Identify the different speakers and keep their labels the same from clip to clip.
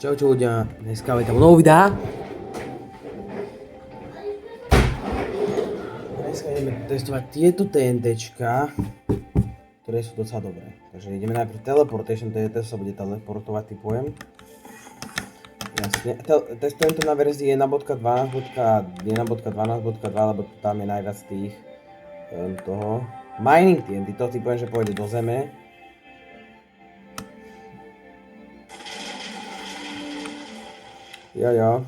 Speaker 1: Čaute ľudia, dneska vítam nový videa. Dneska ideme testovať tieto TNTčka, ktoré sú docela dobré. Takže ideme najprv Teleportation, TNT sa bude teleportovať, typujem. Jasne, testujem to na verzii 1.12.1.12.2, lebo tam je najviac tých toho. Mining TNT, to typujem, že pôjde do zeme. Ja.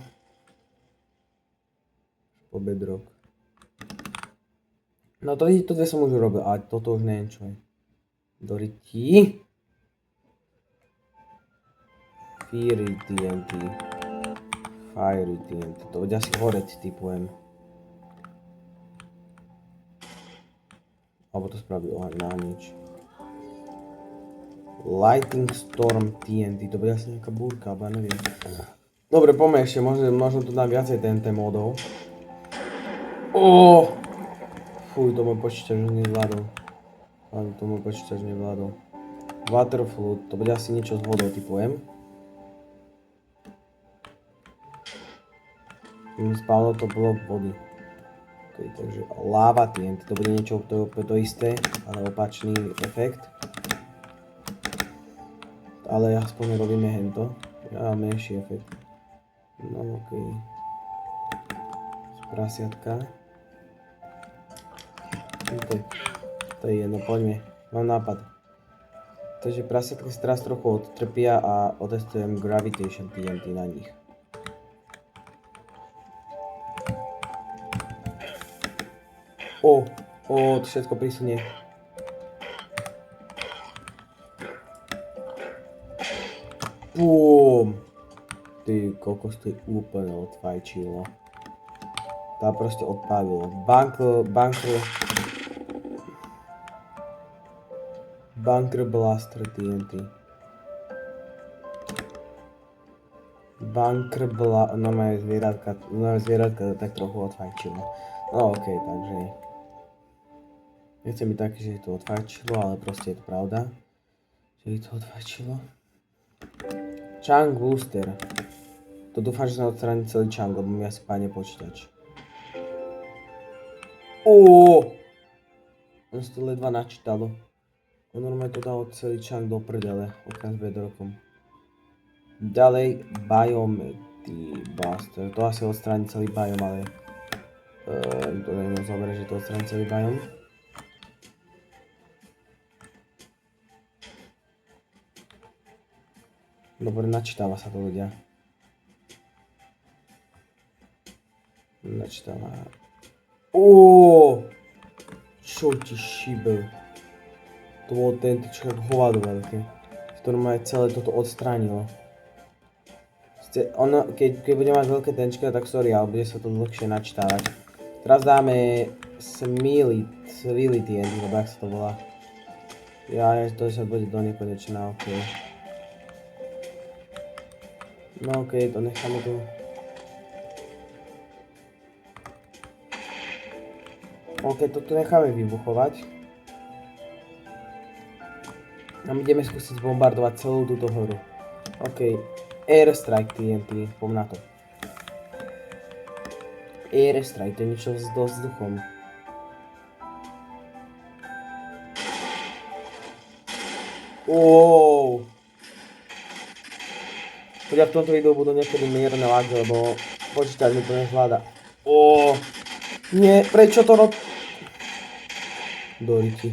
Speaker 1: Po bedrock. No to dve som už urobil, ale toto už neviem čo je. Doriti. Fiery TNT. Fiery TNT. To bude asi horeť, typujem. Alebo to spraví oheň na nič. Lightning Storm TNT. To bude asi nejaká búrka, alebo ja neviem. Dobre, poďme ešte, možno tu dám viacej TNT módov. Fuj, to môj počítač už nezvládol. Áno, to môj počítač nevládol. Water flood, to bude asi niečo s vodou, typujem. Spávno to bolo vody. Okay, takže lava TNT, to bude niečo to isté, ale opačný efekt. Ale aspoň robíme hento. Ja mám menší efekt. No okej. Prasiatka. To je jedno, poďme. Mám nápad. Takže prasiatky si teraz trochu odtrpia a otestujem Gravitation TNT na nich. To všetko prisunie. Bum! Ty kokos, to je úplne odfajčilo. Tá proste odpálilo. Bunker Blaster TNT. No moje zvieratka tak trochu odfajčilo. No okej, takže... Nechcem byť taký, že je to odfajčilo, ale proste je to pravda. Že je to odfajčilo. Chunk Booster. To dúfam, že sa odstráni celý chunk, lebo mi asi páne počítač. On si to ledva načítalo. On normálne to dalo celý chunk do prdele, okrem s bedrockom. Ďalej Biomedy Buster. To asi odstráni celý biom, ale... to neviem zobrať, že to odstráni celý biom. Dobre, načítava sa to ľudia. Načítava. Čo ti šibe? To bolo tentičko ako hovado veľké. To normálne celé toto odstránilo. Keď bude mať veľké tenčka, tak sorry, ale bude sa to dlhšie načítavať. Teraz dáme Swilly TNT, lebo jak sa to volá. To sa bude do nekonečná, okej. No okej, to necháme tu. Toto necháme vybuchovať. A my ideme skúsiť zbombardovať celú túto horu. Airstrike TNT, pom na to. Airstrike, to je niečo s vzduchom. Poďa v tomto videu budú niekedy mierne lagy, lebo počítač mi to nezvláda. Nie, prečo to Doriti.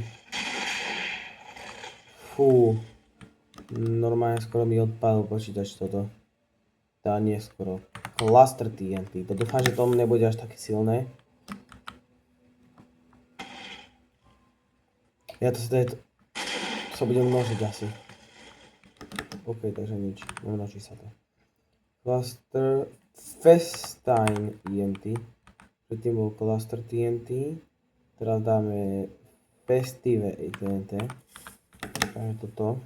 Speaker 1: Fú. Normálne skoro mi odpadol počítač toto. Tá nie skoro. Cluster TNT. To dúfam, že to nebude až také silné. To sa bude množiť asi. Takže nič. Nemnoží sa to. Cluster Festine TNT. Predtým bol Cluster TNT. Teraz dáme Festive TNT. Takže toto.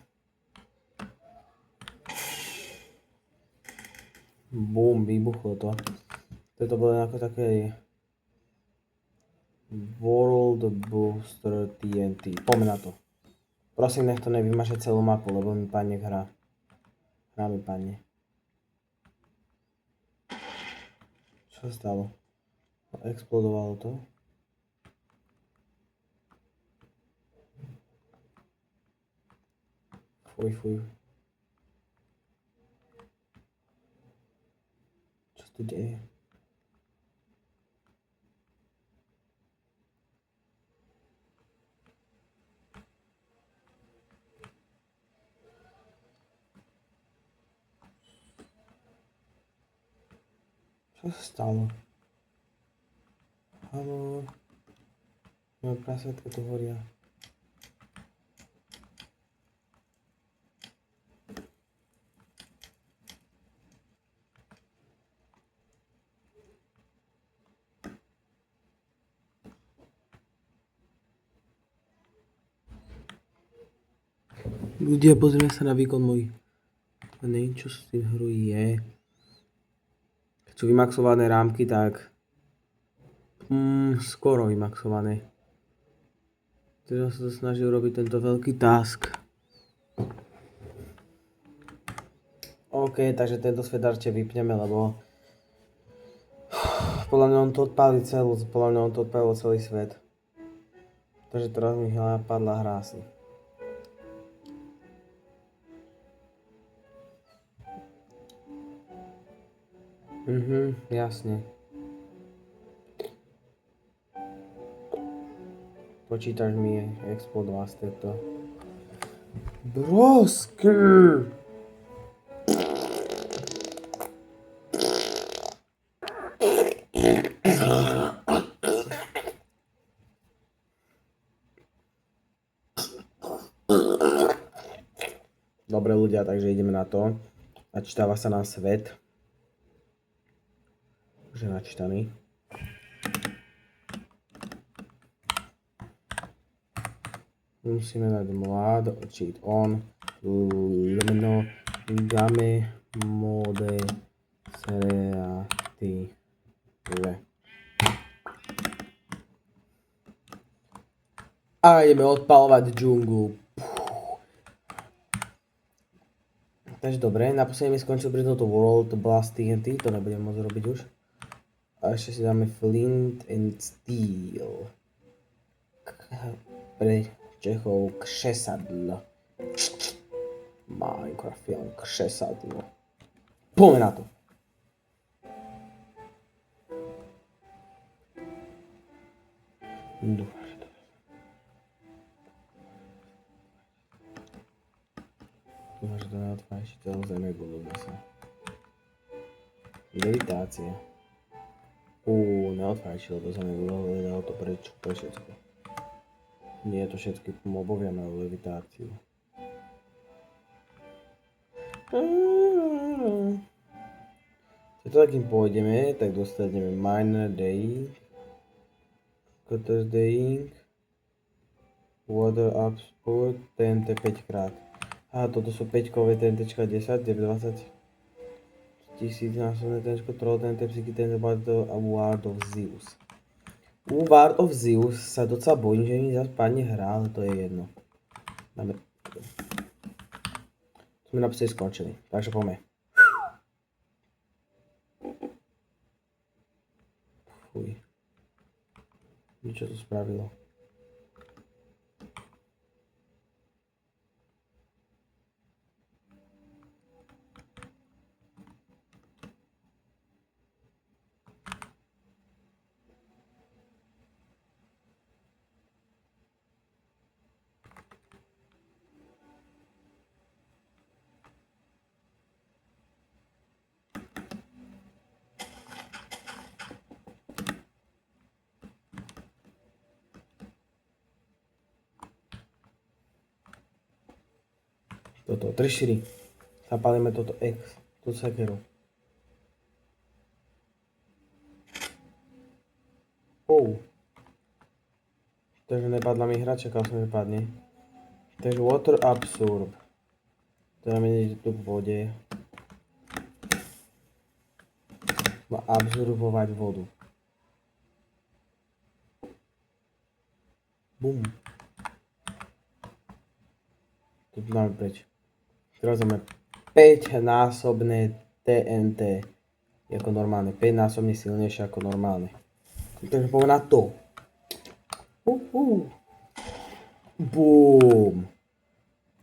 Speaker 1: Bum, vybuchlo to. Toto bolo ako také World Booster TNT. Poďme na to. Prosím, nech to nevymaže celú mapu, lebo mi padne hra. Hra mi padne. Čo sa stalo? Explodovalo to. Fuj. Čo sa tu deje? Čo sa stalo? Haló? Moje prasvetka tu horia. Ľudia, pozrieme sa na výkon môj. A neviem, čo s tým hru je. Keď sú vymaxované rámky, tak skoro vymaxované. Teraz sa to snaží urobiť tento veľký task. OK, takže tento svet radšej vypneme, lebo podľa mňa on to odpálil celý svet. Takže teraz mi napadla hra asi. Jasne. Počítač mi explodová z tejto. Brosky! Dobre ľudia, takže ideme na to. Načítáva sa nám svet. Už je načítaný. Musíme dať mlad, cheat on, lomeno, game, mode, kreatíve. A ideme odpalovať džunglu. Takže dobre, naposledy mi skončil pri tomto World Blast TNT, to nebudem môcť robiť už. A ešte si dáme Flint and Steel. Pre Čechov křesadlo. Minecraft film křesadlo. Poďme na to. Dúfam, že to neodfajčiteľ zeme budú sa. Levitácia. Neodfajčilo to zeme budú, dalo to preč, pre všetko. Nie to všetky mobovia majú levitáciu. Keď to takým pôjdeme, tak dostaneme Miner Day, Cutters Day, Water Up Sport, TNT 5 krát. Aha, toto sú 5-kové TNTčka 10, 20 1000 násobné TNTčko, Troll TNT, Psyche TNT, Battle a Ward of Zeus. U Ward of Zeus sa docela bojím, že mi zase padne hra, ale to je jedno. Dáme. Sme naposledy skončili, takže poďme. Fuj. Niečo to spravilo. Toto, 3-4. Zapálime toto X, tú sekeru. Takže nepadla mi hra, čakal som, že padne. Takže Water Absorb. To znamená, že tu v vode má absorbovať vodu. Bum. Tu máme preč. Teraz máme 5-násobné TNT. ako normálne. 5-násobne silnejšie ako normálne. Takže poďme na to. Bum.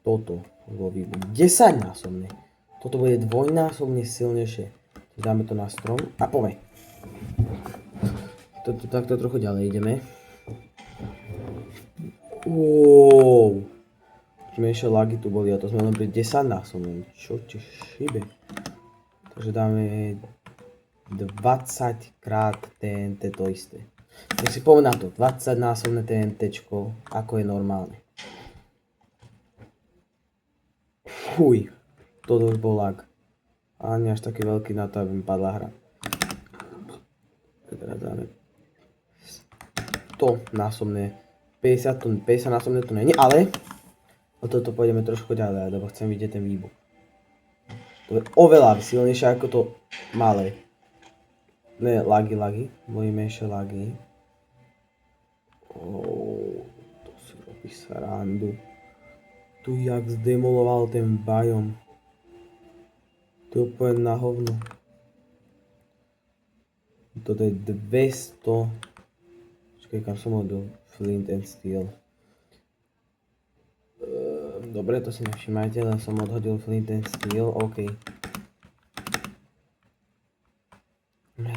Speaker 1: Toto bolo výbuch. 10-násobne. Toto bude dvojnásobne silnejšie. Dáme to na strom a poďme. Takto trochu ďalej ideme. Wow. Menšie lagy tu boli a to sme len pri 10-násobnom. Čo ti šibe? Takže dáme 20 krát TNT to isté. Tak si poďme na to. 20-násobné TNTčko, ako je normálne. Fuj. Toto už bol lag. Ani až taký veľký na to, aby mi padla hra. Teraz dáme 100 násobné. 50 násobné to není, ale o toto pôjdeme trošku ďalej, lebo chcem vidieť ten výbuch. To je oveľa silnejšie ako to malé. Ne, lagy. Moji menšie lagy. To si robí srandu. Tu jak zdemoloval ten biom. To je úplne na hovno. Toto je 200. Čakaj, kam som hodil Flint and Steel. Dobre, to si nevšimajte, len som odhodil Flint and Steel, OK.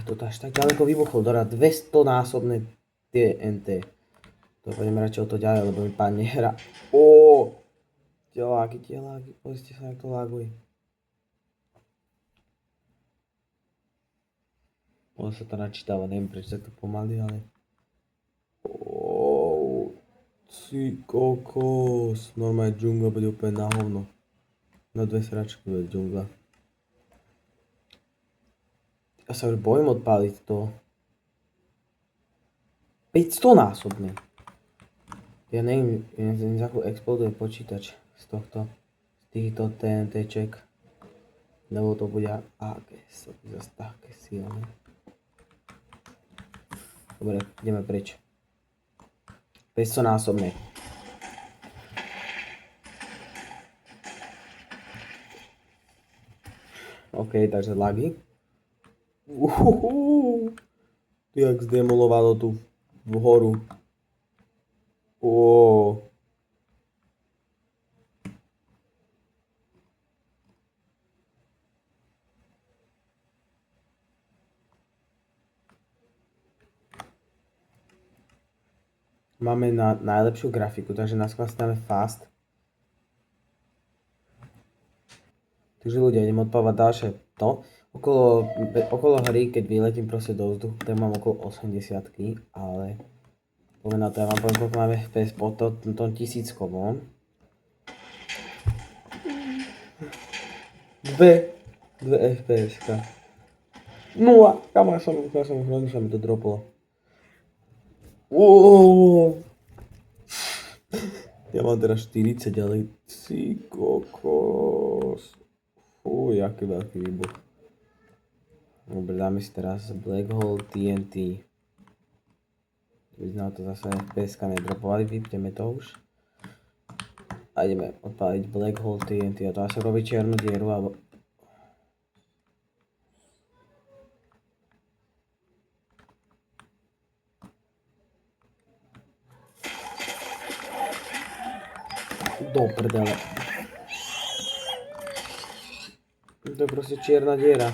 Speaker 1: Toto až tak ďaleko vybuchlo, Dora, 200-násobné TNT. To pôjdeme radšej o to ďalej, lebo mi padne hra. Tie lágy, pozrite sa, jak to laguje. Ono sa to načítava, neviem prečo sa to pomaly, ale... Ty kokos, normálne džungla bude úplne na hovno. Na 2 sračky bude džungla. Ja sa už bojím odpáliť to. 500-násobné. Ja neviem, za chvíľu exploduje počítač z týchto TNTček. Lebo to bude zase také silné. Dobre, ideme preč. 500-násobné. OK, takže lagy. Jak zdemolovalo tu vhoru. Máme najlepšiu grafiku, takže nás dáme fast. Takže ľudia, idem odpávať ďalšie to. Okolo hry, keď vyletím proste do vzduchu, tak mám okolo 80-ky, ale poviem na to, ja vám poviem, koľko máme FPS po tom 1000-kovom. 2 FPS-ka. 0, kam ja som sa mi to droplo. Ja mám teraz 40, ale ty kokos. Fuj, aký veľký výbuch. Dobre, dáme si teraz Black Hole TNT. By sme to zase FPS-ka nedropovali, vypneme to už. A ideme odpáliť Black Hole TNT a to asi robí čiernu dieru, alebo... Do prdele. To je proste čierna diera.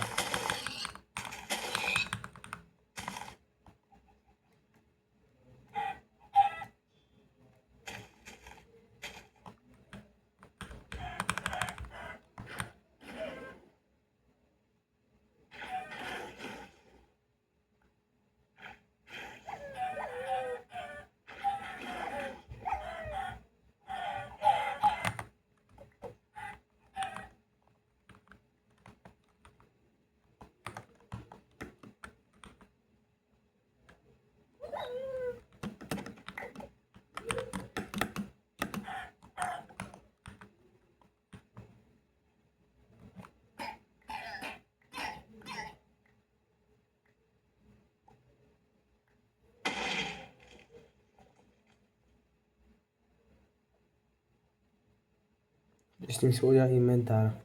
Speaker 1: S tým si udia inventár.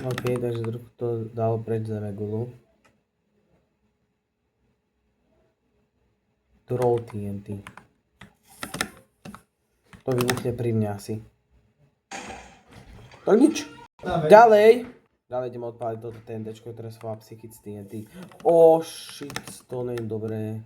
Speaker 1: OK, takže trochu to dalo preč za Megulu. Troll TNT. To vybuchne pri mne asi. To nič. Ďalej ideme odpáliť toto TNTčko, ktoré sú Psychic TNT. Shit, to nie je dobré.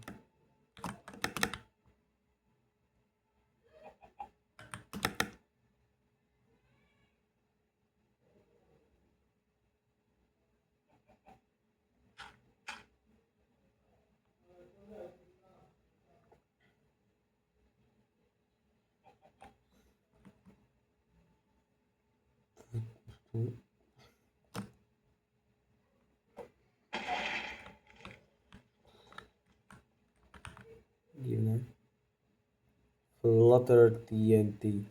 Speaker 1: Divné. Flutter TNT.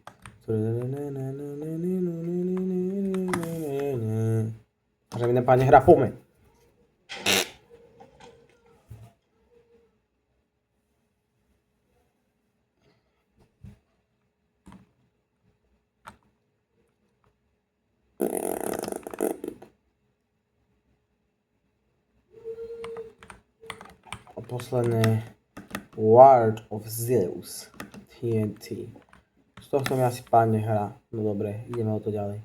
Speaker 1: Že mi nepáne hra, poďme. A posledné Ward of Zeus TNT. Z toho som asi pádne hra. No dobre, ideme o to ďalej.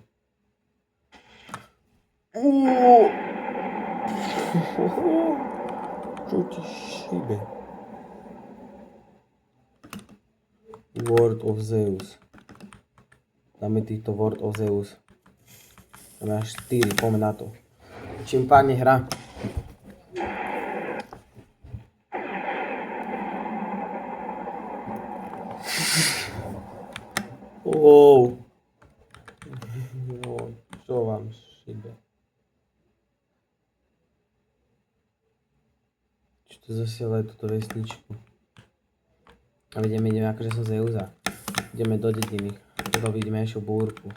Speaker 1: Čo ti šíbe? Word of Zeus. Dáme týchto Word of Zeus. Dáme až 4, poďme na to. Čím pádne hra. Wow. No, čo vám šíbe? Čo to zasielajú túto vesničku? A ideme akože som Zeusa. Ideme do dediny. Toto vidíme ešte búrku.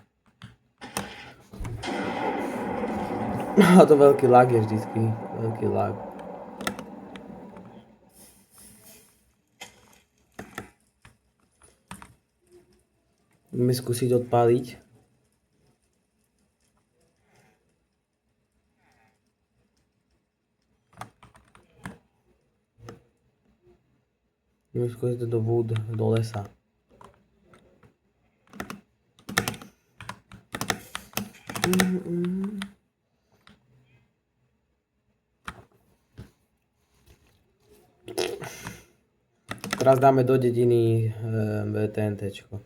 Speaker 1: A to veľký lag je vždycky. Veľký lag. Ideme skúsiť odpáliť. Ideme skúsiť do wood, do lesa. Teraz dáme do dediny TNTčko.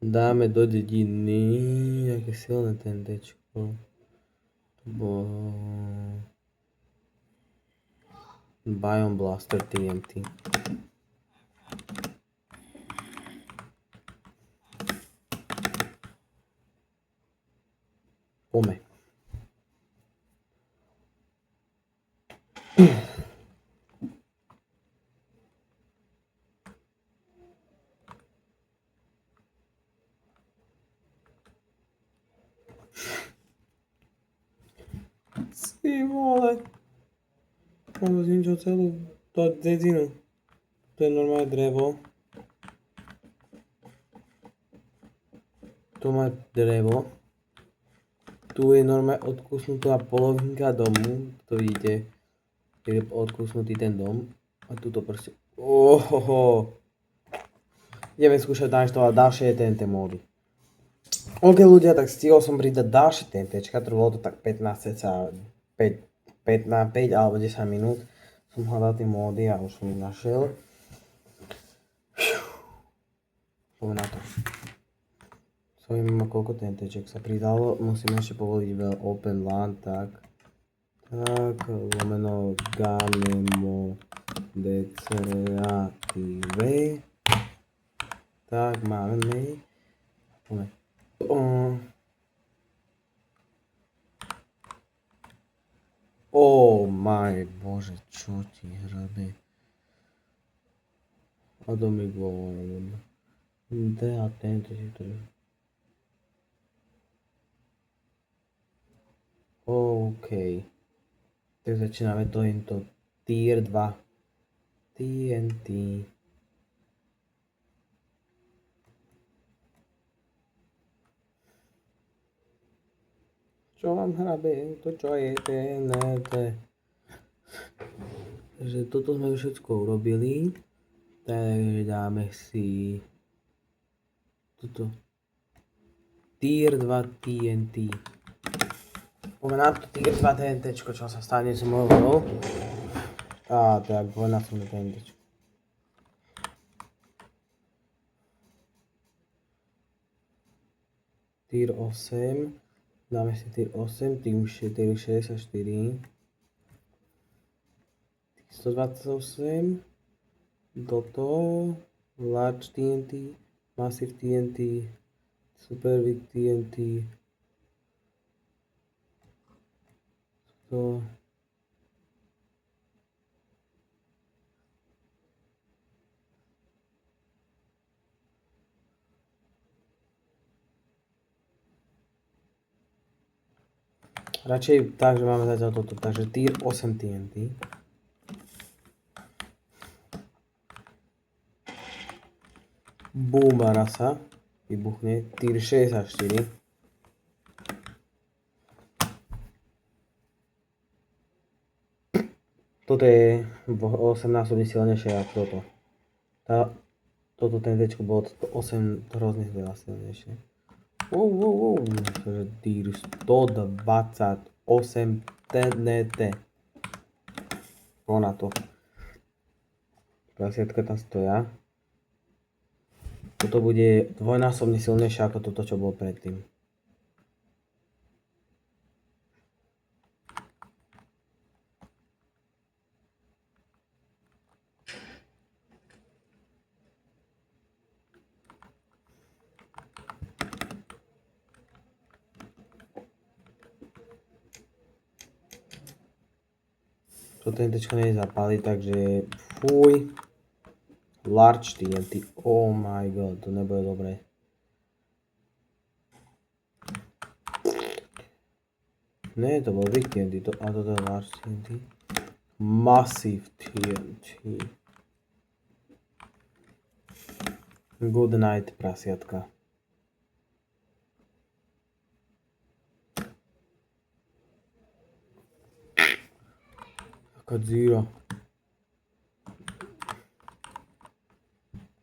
Speaker 1: Dáme do dediny, aké silné TNTčko. To bolo Biome Blaster TNT. Poďme. Ty vole. Mám zničil celú dedinu. To je normálne drevo. Tu má drevo. Tu je normálne odkusnutá polovinka domu. To vidíte. Je odkusnutý ten dom. A tuto proste... Ideme skúšať nainštalovať ďalšie TNT módy. OK ľudia, tak stihol som pridať ďalšie TNTčka, trvalo to tak 15 alebo 10 minút. Som hľadal tie módy a už som ich našiel. Poďme na to. Mimo koľko TNTček sa pridalo, musíme ešte povoliť open LAN, tak lomeno gamemo decreative. Tak, máme mail. Poďme. My bože, čo ti hrabe? Atomic bomb. OK. Tak začíname to tier 2. TNT. Čo vám hrabe? To čo je TNT? Takže toto sme všetko urobili. Takže dáme si toto Tier 2 TNT. Poďme na to Tier 2 TNT, čo sa stane s mojou hrou. Á, to je dvojnásobné TNT. Tier 8. Dáme si tier 8, tier 64. 128. Toto. Large TNT. Massive TNT. Super Big TNT. To. Radšej tak, že máme zatiaľ toto. Takže tier 8 TNT. Boom, rasa. Vybuchne. Tier 64. Toto je 8-násobne silnejšie ako toto. Toto TNT bolo 8 hrozne veľa silnejšie. Takže tier 128 TNT. Po na to. Prasiatka tam stoja. Toto bude dvojnásobne silnejšie ako toto, čo bolo predtým. Toto TNTčko nezapáli, takže fuj. Large TNT, oh my god, to nebude dobré. Ne, to bol Big TNT, a toto je Large TNT. Massive TNT. Good night, prasiatka. Zero.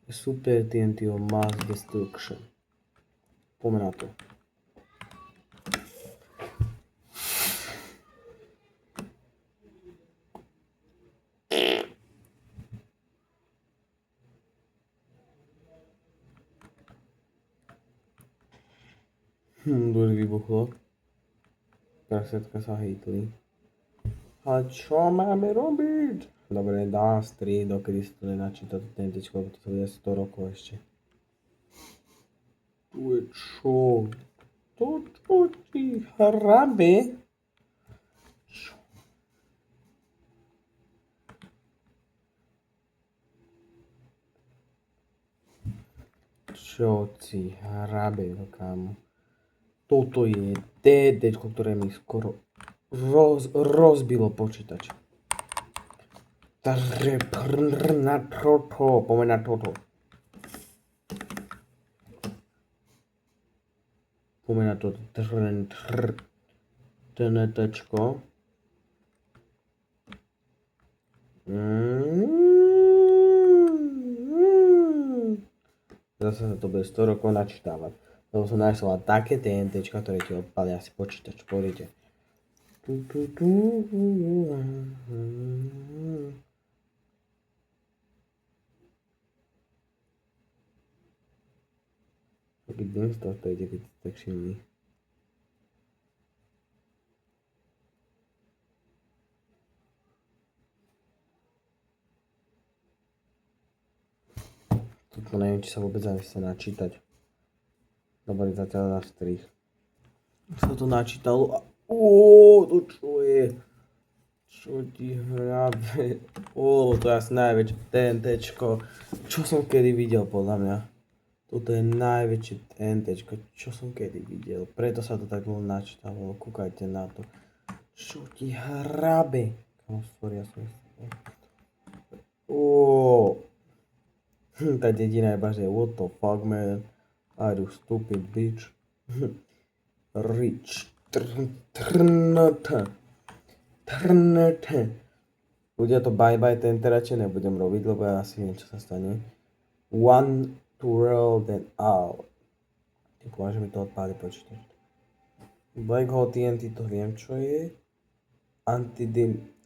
Speaker 1: Super TNT o Mass Destruction. Poďme na to. Dosť vybuchlo. Prasiatka sa hejtli. A čo máme robiť? Dobre, dá 3, dokedy sa to nenačíta to TNTčko, lebo to sa bude 100 rokov ešte. Tu je čo? To čo ti hrabe? Čo ti hrabe, kámo? Toto je TNTčko, ktoré mi skoro rozbilo počítač. Takže na toto, poďme na toto. Poďme na toto TNTčko. Zase sa to bude 100 rokov načítavať. Lebo som našla také TNTčka, ktoré ti odpalia asi počítač, pozrite. Taký dnes to je, keď si tak všimli. Toto neviem, či sa vôbec zase načítať. Dobre, zatiaľ na strich. Sa to načítalo a... to čo je? Čo ti hrabe? To je asi najväčšie TNTčko, čo som kedy videl, podľa mňa. Toto je najväčšie TNTčko, čo som kedy videl. Preto sa to tak dlho načítalo. Kúkajte na to. Čo ti hrabe? Sorry, ja som... Tá dedina je iba, že what the fuck, man? Are you stupid bitch? Rich Trnt. Bude to bye bye ten radšej nebudem robiť, lebo ja asi viem, čo sa stane. One to roll then out. Dúfam, že mi to odpáli počítač. Black Hole TNT to viem, čo je.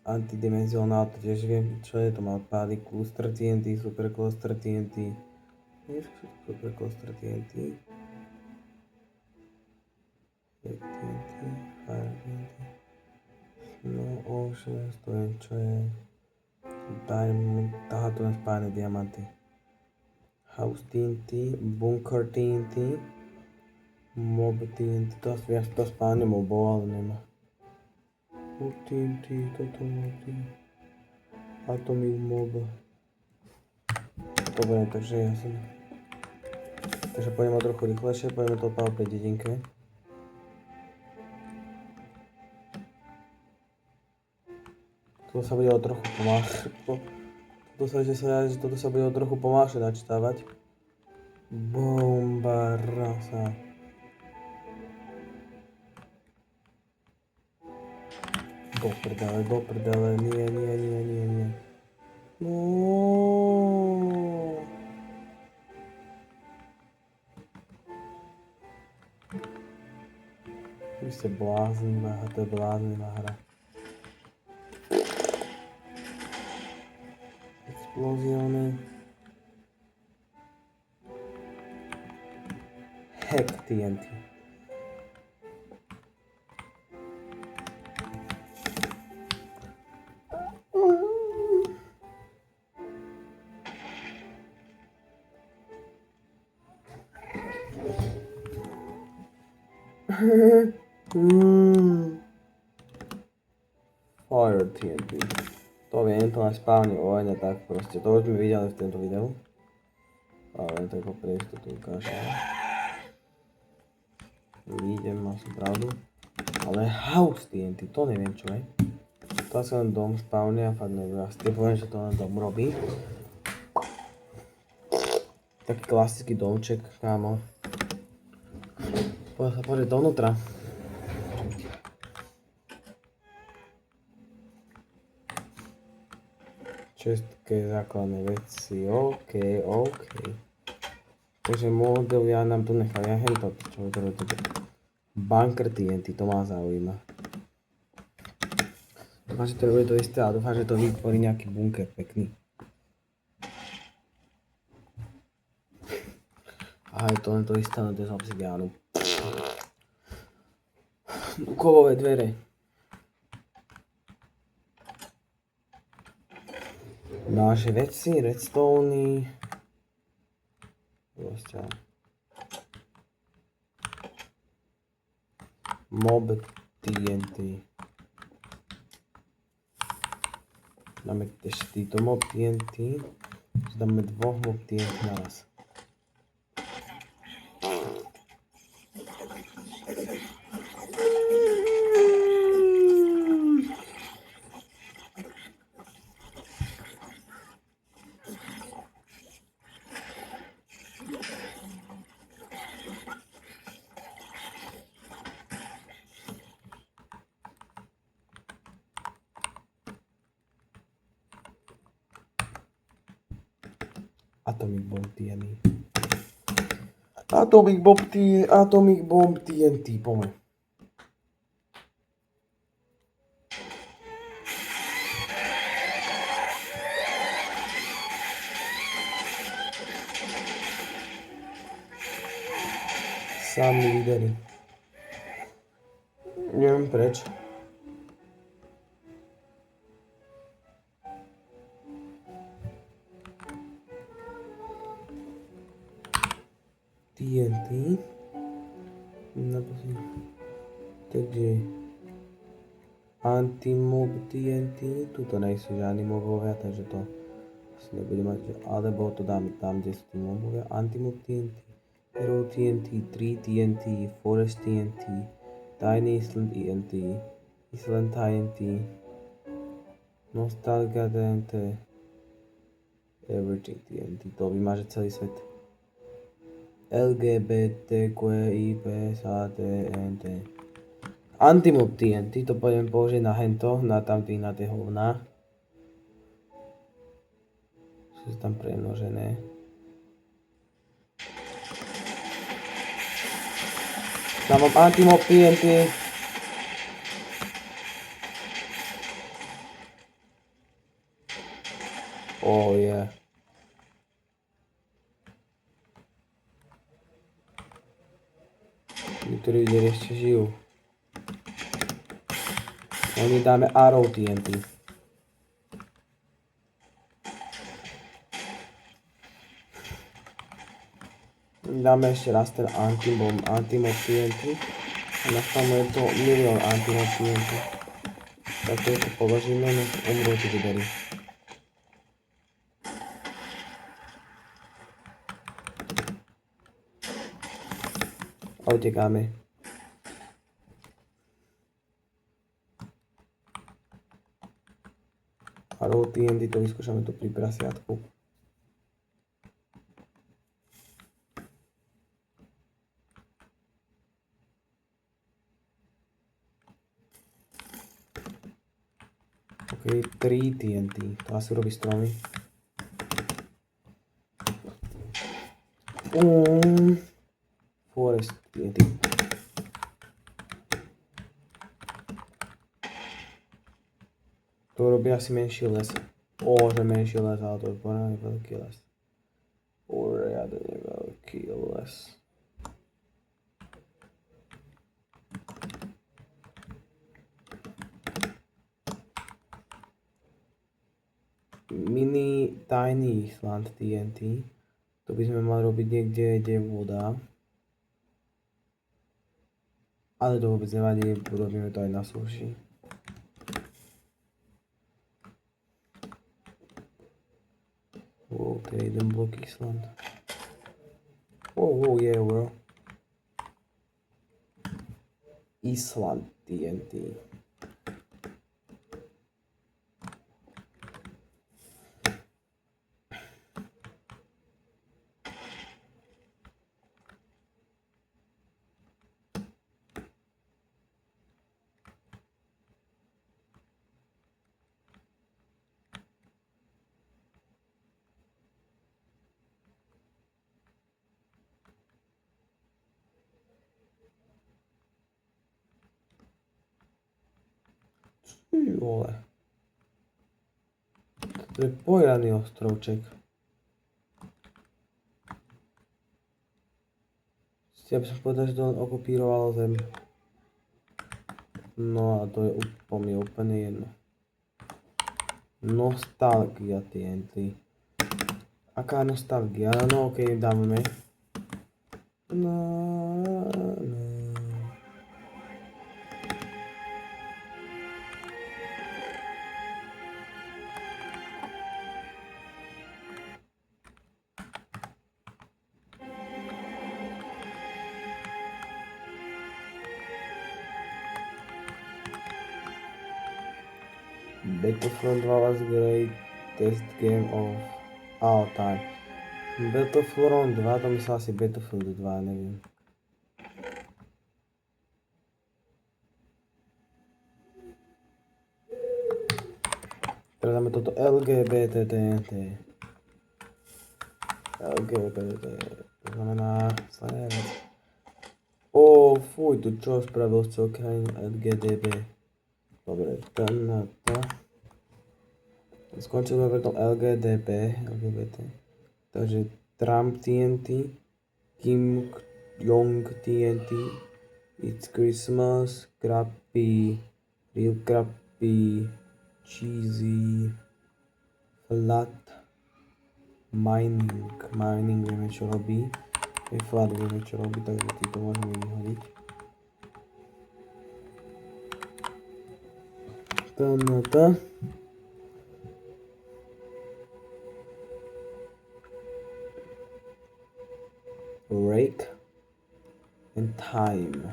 Speaker 1: Antidimenzionál to tiež viem, čo je, to ma odpáli. Cluster TNT, Super Cluster TNT. Super Cluster TNT. TNT, Fire TNT. No Oceans, to viem, čo je. Diamond, to je spájane diamanty. House TNT, Bunker TNT. Mob TNT, to spájane mobov, ale nemá. Mob TNT, toto Mob TNT. Atomic Mob. Dobre, takže ja som... Takže poďme trochu rýchlejšie, poďme to odpávať pri dedinke. Toto sa bude trochu pomáhať. Toto sa bude trochu pomáhať načítavať. Bomba rasa. Do prdele, nie. No. Vy ste bláznivá, to je bláznivá hra. Explózióny. Hack TNT. Fire TNT. To viem, to na spávne vojne, tak proste. To už sme videli v tomto videu. Ale tak ho pre istotu ukážem. Vidím, mal som pravdu. Ale House TNT, to neviem čo je. To asi len dom spávne a fakt neviem. Ja si poviem, že to len dom robí. Taký klasický domček, kámo. Poďme sa pozrieť dovnútra. Čestké základné veci, OK. Takže model ja nám tu nechal, ja hej toto, čo je to. Bunker TNT, to ma zaujíma. Dúfam, že to bude to isté, ale dúfam, že to vytvorí nejaký bunker pekný. Aha, je to len to isté, ale to je z obsidiánu. Kovové dvere. Naše veci, redstone. Proste. Mob TNT. Dáme ešte týto mob TNT. Dáme dvoch mob TNT naraz. Atomic Bomb TNT, poďme. Sami líderi. Neviem preč. TNT. Takže Antimob TNT, tuto nejsú žiadni mobovia, takže to asi nebude mať, alebo to dáme tam, kde sú tí mobovia. Antimob TNT, Hero TNT, Tree TNT, Forest TNT, Tiny Island TNT, Nostalgia TNT, Everything TNT, to vymáže celý svet. LGBTQIP SATNT. Antimob TNT, to budeme použiť na hento, na tamtý, na tie hovná. Sú tam premnožené. Tam mám Antimob TNT. Oh yeah. Niektorí ľudia ešte žijú. Oni dáme Arrow TNT. Dáme ešte raz ten Antimob TNT. A nastavíme to milión Antimob TNT. Tak to položíme, no umrú tí vyberí. A utekáme. Arrow TNT, to vyskúšame tu pri prasiatku. OK, 3 TNT, to asi robí stromy. Forest TNT. To robí asi menší les. Že menší les, ale to je poriadne veľký les. Poriadne veľký les. Mini Tiny Island TNT. To by sme mali robiť niekde, kde je voda. Ale to vôbec nevadí, urobíme to aj na súši. Wow, to je jeden blok Island. Wow, yeah, bro. Island TNT. Ty vole. To je poriadny ostrovček. Ja by som povedal, že to len okupíroval zem. No a to je úplne jedno. Nostalgia TNT. Aká nostalgia? No okej, dáme. No. Battlefront 2 was greatest game of all time. Battlefront 2, to myslel asi Battlefield 2, neviem. Teraz dáme toto LGBT TNT. LGBT, to znamená sledovať. Fuj, tu čo spravil z celou krajín LGDB. Dobre, ten na to. Skončili sme pri tom LGBT. Takže Trump TNT, Kim Jong TNT, It's Christmas, Crappy, Real Crappy, Cheesy, Flat, Mining vieme čo robí. Flat vieme čo robí, takže týto môžeme vyhodiť. To. Rake and Time.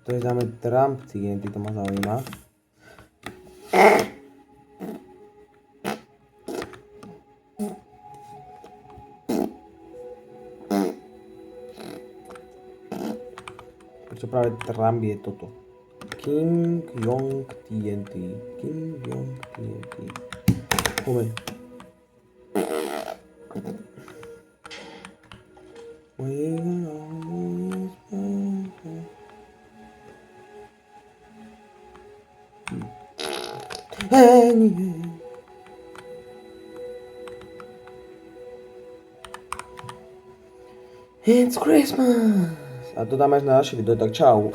Speaker 1: To je dáme Trump TNT, to ma zaujíma. Prečo práve Trump je toto? King Yong TNT. King Yong TNT. Come. We will always find. It's Christmas! A to dáme až na ďalšie video, tak čau.